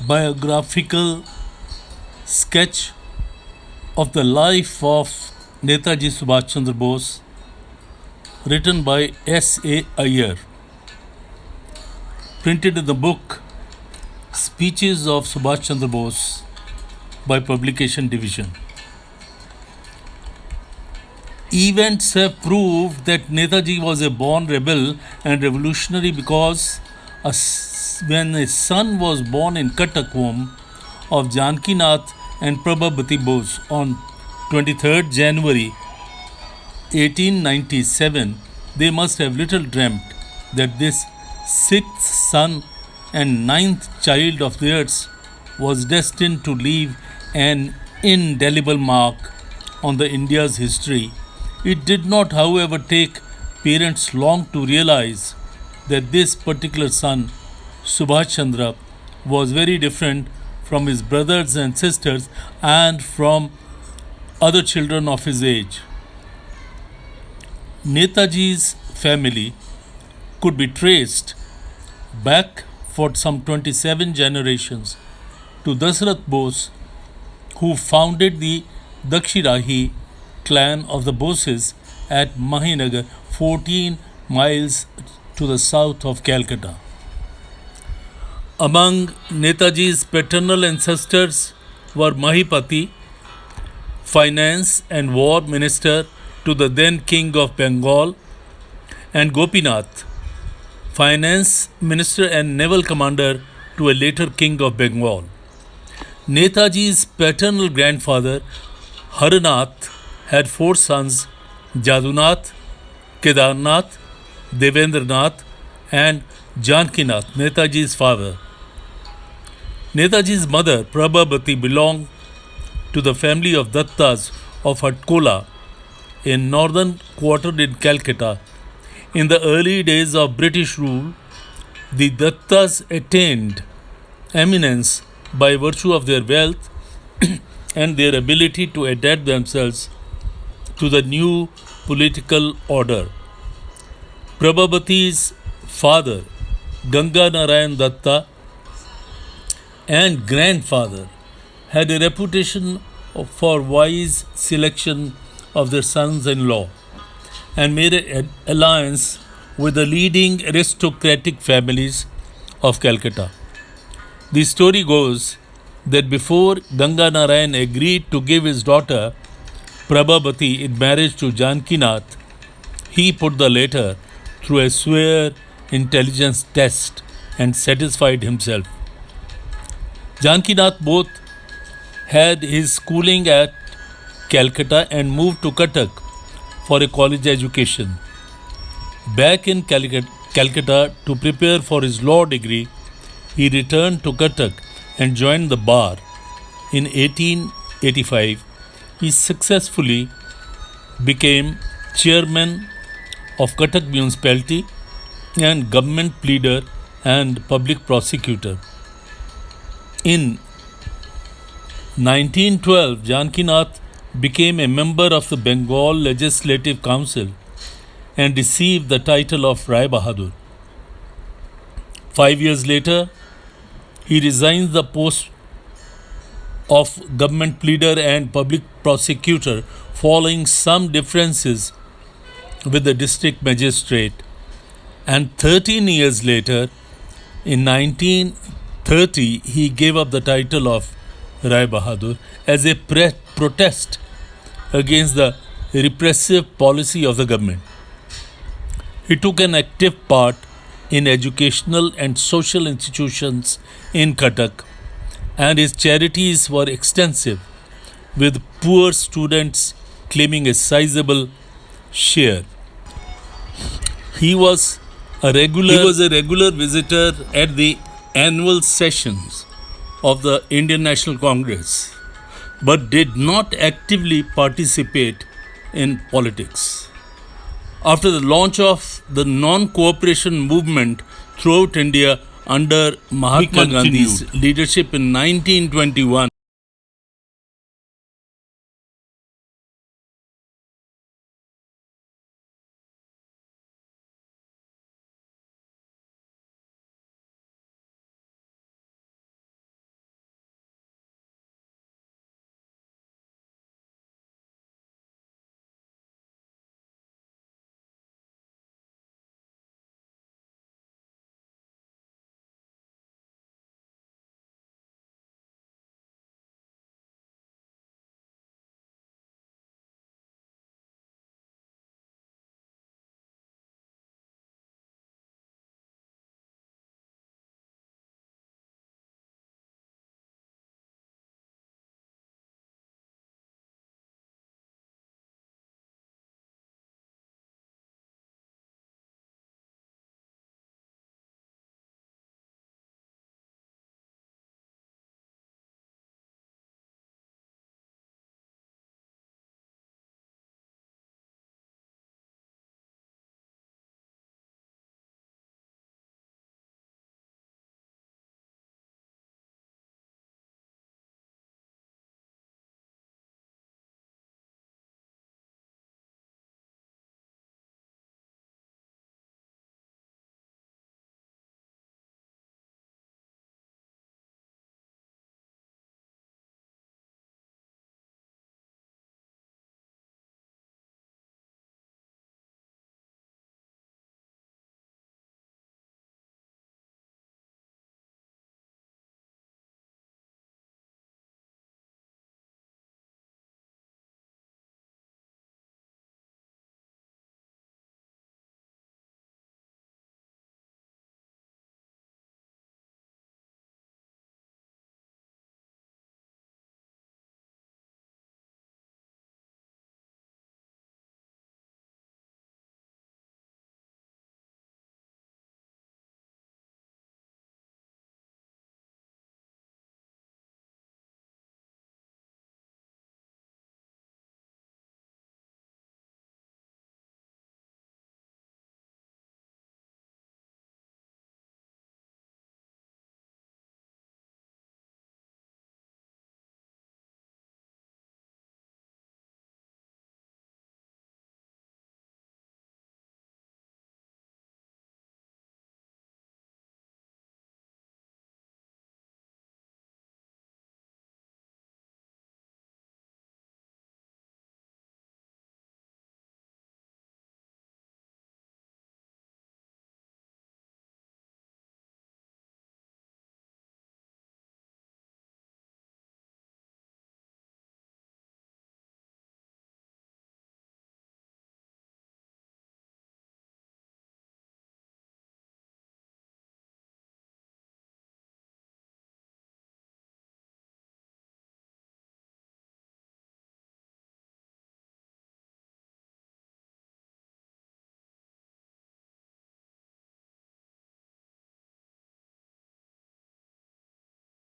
biographical sketch of the life of Netaji Subhash Chandra Bose, written by S.A. Iyer, printed in the book Speeches of Subhash Chandra Bose by Publication Division. Events have proved that Netaji was a born rebel and revolutionary because when a son was born in Cuttack home of Janki Nath and Prabhabati Bose on 23rd January 1897, they must have little dreamt that this sixth son and ninth child of theirs was destined to leave an indelible mark on the India's history. It did not, however, take parents long to realize that this particular son, Subhash Chandra, was very different from his brothers and sisters and from other children of his age. Netaji's family could be traced back for some 27 generations to Dasarath Bose, who founded the Dakshirahi clan of the Boses at Mahinagar, 14 miles to the south of Calcutta. Among Netaji's paternal ancestors were Mahipati, finance and war minister to the then king of Bengal, and Gopinath, finance minister and naval commander to a later king of Bengal. Netaji's paternal grandfather, Haranath, had four sons: Jadunath, Kedarnath, Devendranath, and Jankinath, Netaji's father. Netaji's mother, Prabhabati, belonged to the family of Dattas of Hatkola, a northern quarter in Calcutta. In the early days of British rule, the Dattas attained eminence by virtue of their wealth and their ability to adapt themselves to the new political order. Prabhabati's father, Ganga Narayan Datta, and grandfather had a reputation for wise selection of their sons-in-law and made an alliance with the leading aristocratic families of Calcutta. The story goes that before Ganga Narayan agreed to give his daughter Prabhabati in marriage to Jankinath, he put the latter through a severe intelligence test and satisfied himself. Jankinath both had his schooling at Calcutta and moved to Cuttack for a college education. Back in Calcutta to prepare for his law degree, he returned to Cuttack and joined the bar. In 1885, he successfully became chairman of Cuttack municipality and government pleader and public prosecutor. In 1912, Jankinath became a member of the Bengal Legislative Council and received the title of Rai Bahadur. 5 years later, he resigned the post of government pleader and public prosecutor following some differences with the district magistrate, and 13 years later, in 1930, he gave up the title of Rai Bahadur as a protest against the repressive policy of the government. He took an active part in educational and social institutions in Cuttack, and his charities were extensive, with poor students claiming a sizable share. He was a regular visitor at the annual sessions of the Indian National Congress, but did not actively participate in politics. After the launch of the non-cooperation movement throughout India under Mahatma Gandhi's leadership in 1921,